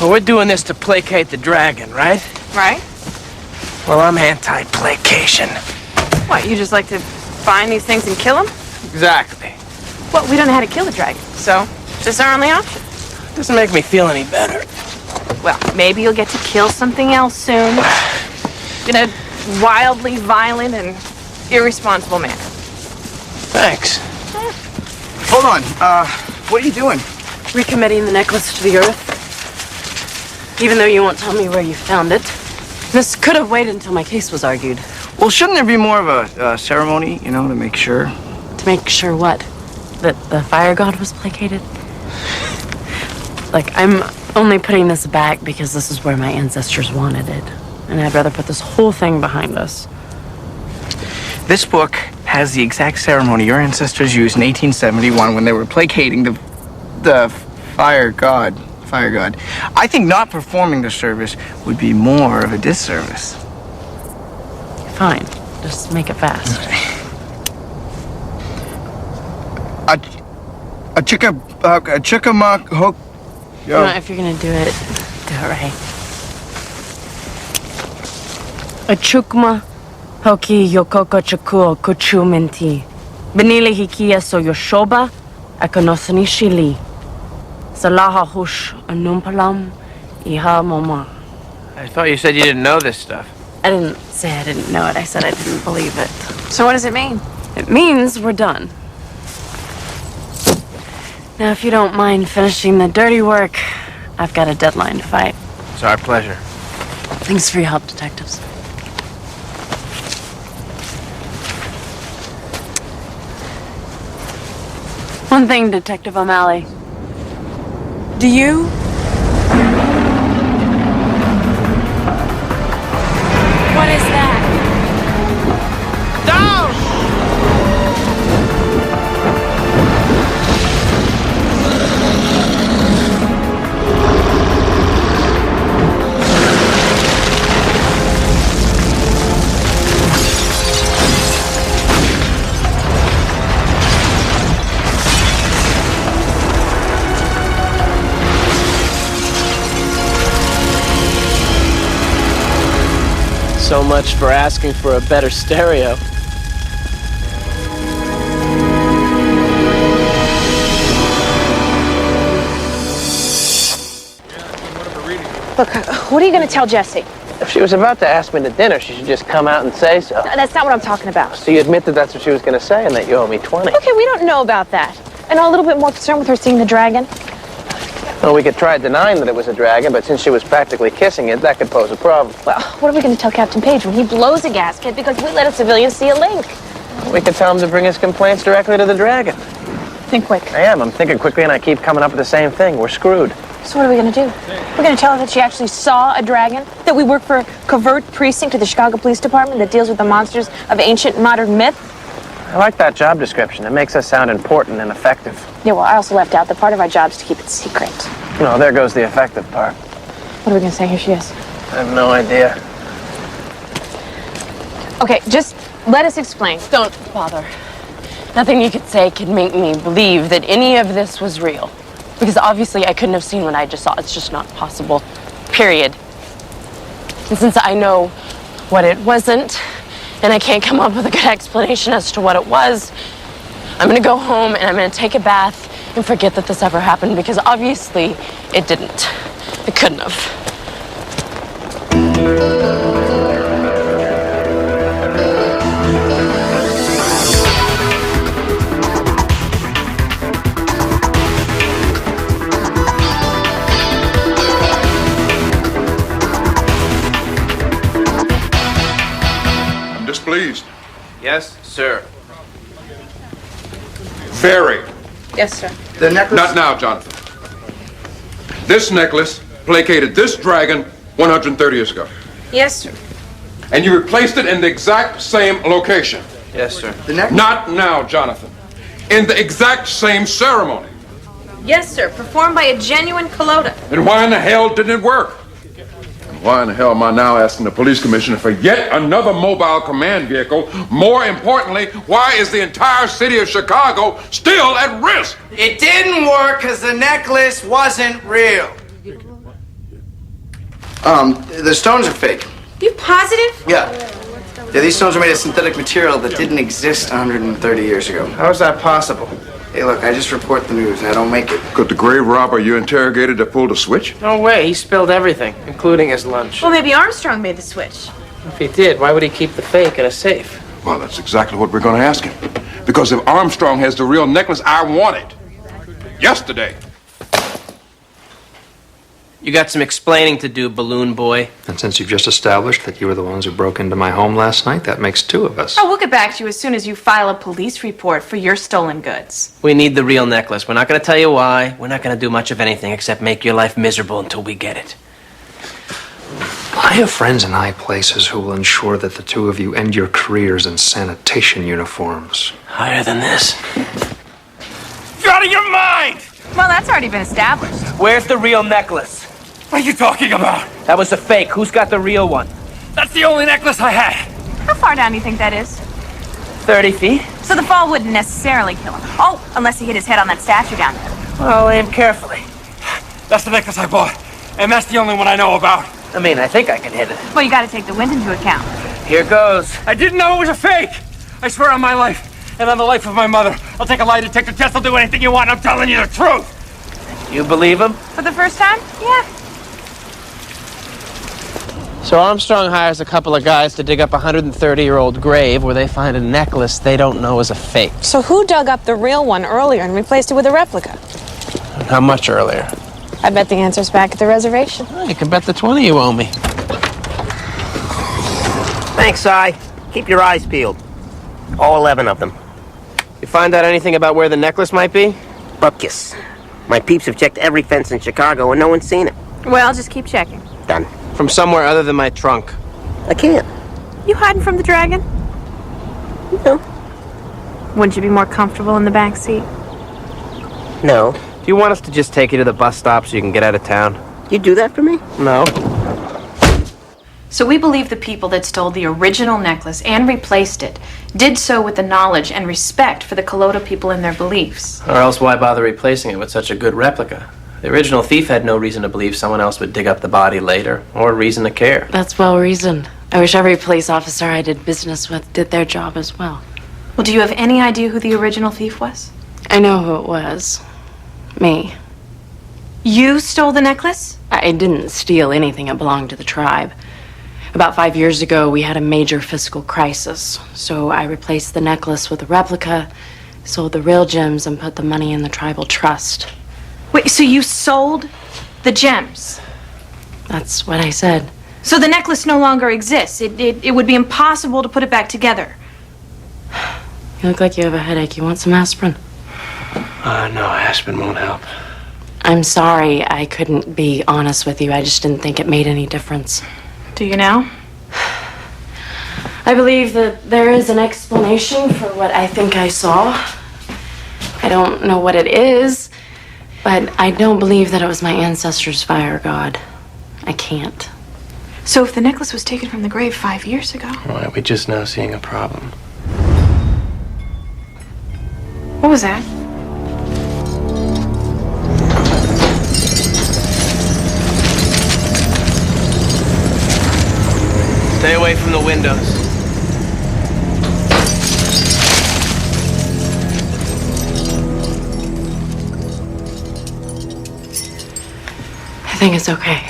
Well, we're doing this to placate the dragon, right? Right? Well, I'm anti-placation. What, you just like to find these things and kill them? Exactly. Well, we don't know how to kill a dragon, so this is our only option. Doesn't make me feel any better. Well, maybe you'll get to kill something else soon. In a wildly violent and irresponsible manner. Thanks. Hold on. What are you doing? Recommitting the necklace to the earth. Even though you won't tell me where you found it. This could have waited until my case was argued. Well, shouldn't there be more of a ceremony, you know, to make sure? To make sure what? That the fire god was placated? Like, I'm only putting this back because this is where my ancestors wanted it. And I'd rather put this whole thing behind us. This book has the exact ceremony your ancestors used in 1871 when they were placating the fire god. I think not performing the service would be more of a disservice. Fine. Just make it fast. A chickamuck hook. No, if you're gonna do it right. A chukma hoki yokoko chukuo kuchu menti. Benili hikia so yoshoba akonosanishi li. Salaha hush anumpalam iha moma. I thought you said you didn't know this stuff. I didn't say I didn't know it. I said I didn't believe it. So what does it mean? It means we're done. Now, if you don't mind finishing the dirty work, I've got a deadline to fight. It's our pleasure. Thanks for your help, detectives. One thing, Detective O'Malley. Do you? What is that? Down! So much for asking for a better stereo. Look, what are you going to tell Jessie? If she was about to ask me to dinner, she should just come out and say so. No, that's not what I'm talking about. So you admit that that's what she was going to say and that you owe me 20. Okay, we don't know about that. And I'm a little bit more concerned with her seeing the dragon. Well, we could try denying that it was a dragon, but since she was practically kissing it, that could pose a problem. Well, what are we going to tell Captain Page when he blows a gasket because we let a civilian see a link? We could tell him to bring his complaints directly to the dragon. Think quick. I am. I'm thinking quickly, and I keep coming up with the same thing. We're screwed. So what are we going to do? We're going to tell her that she actually saw a dragon? That we work for a covert precinct of the Chicago Police Department that deals with the monsters of ancient and modern myth? I like that job description. It makes us sound important and effective. Yeah, well, I also left out that part of our job is to keep it secret. No, there goes the effective part. What are we going to say? Here she is. I have no idea. Okay, just let us explain. Don't bother. Nothing you could say could make me believe that any of this was real. Because obviously I couldn't have seen what I just saw. It's just not possible. Period. And since I know what it wasn't, and I can't come up with a good explanation as to what it was, I'm gonna go home and I'm gonna take a bath and forget that this ever happened, because obviously it didn't. It couldn't have. I'm displeased. Yes, sir. Very. Yes, sir. The necklace? Not now, Jonathan. This necklace placated this dragon 130 years ago. Yes, sir. And you replaced it in the exact same location. Yes, sir. The necklace? Not now, Jonathan. In the exact same ceremony. Yes, sir. Performed by a genuine Colota. Then why in the hell didn't it work? And why in the hell am I now asking the police commissioner for yet another mobile command vehicle? More importantly, why is the entire city of Chicago still at risk? It didn't work because the necklace wasn't real. The stones are fake. You positive? Yeah. Yeah, these stones are made of synthetic material that didn't exist 130 years ago. How is that possible? Hey, look, I just report the news. I don't make it. Could the grave robber you interrogated have pulled a switch? No way. He spilled everything, including his lunch. Well, maybe Armstrong made the switch. If he did, why would he keep the fake in a safe? Well, that's exactly what we're going to ask him. Because if Armstrong has the real necklace, I want it. Yesterday. You got some explaining to do, balloon boy. And since you've just established that you were the ones who broke into my home last night, that makes two of us. Oh, we'll get back to you as soon as you file a police report for your stolen goods. We need the real necklace. We're not going to tell you why. We're not going to do much of anything except make your life miserable until we get it. I have friends in high places who will ensure that the two of you end your careers in sanitation uniforms. Higher than this. You're out of your mind! Well, that's already been established. Where's the real necklace? What are you talking about? That was a fake. Who's got the real one? That's the only necklace I had. How far down do you think that is? 30 feet. So the fall wouldn't necessarily kill him. Oh, unless he hit his head on that statue down there. Well, aim carefully. That's the necklace I bought. And that's the only one I know about. I mean, I think I can hit it. Well, you gotta take the wind into account. Here goes. I didn't know it was a fake. I swear on my life and on the life of my mother. I'll take a lie detector test. I'll do anything you want. I'm telling you the truth. You believe him? For the first time? Yeah. So Armstrong hires a couple of guys to dig up a 130-year-old grave where they find a necklace they don't know is a fake. So who dug up the real one earlier and replaced it with a replica? How much earlier? I bet the answer's back at the reservation. Well, you can bet the 20 you owe me. Thanks, Si. Keep your eyes peeled. All 11 of them. You find out anything about where the necklace might be? Bupkis. My peeps have checked every fence in Chicago and no one's seen it. Well, just keep checking. Done. From somewhere other than my trunk. I can't. You hiding from the dragon? No. Wouldn't you be more comfortable in the back seat? No. Do you want us to just take you to the bus stop so you can get out of town? You do that for me? No. So we believe the people that stole the original necklace and replaced it did so with the knowledge and respect for the Kalota people and their beliefs. Or else why bother replacing it with such a good replica? The original thief had no reason to believe someone else would dig up the body later, or reason to care. That's well reasoned. I wish every police officer I did business with did their job as well. Well, do you have any idea who the original thief was? I know who it was. Me. You stole the necklace? I didn't steal anything that belonged to the tribe. About 5 years ago, we had a major fiscal crisis. So I replaced the necklace with a replica, sold the real gems, and put the money in the tribal trust. Wait, so you sold the gems? That's what I said. So the necklace no longer exists. It would be impossible to put it back together. You look like you have a headache. You want some aspirin? No, aspirin won't help. I'm sorry I couldn't be honest with you. I just didn't think it made any difference. Do you now? I believe that there is an explanation for what I think I saw. I don't know what it is, but I don't believe that it was my ancestors' fire god. I can't. So if the necklace was taken from the grave 5 years ago, Why are we just now seeing a problem? what was that? Stay away from the windows. I think it's okay.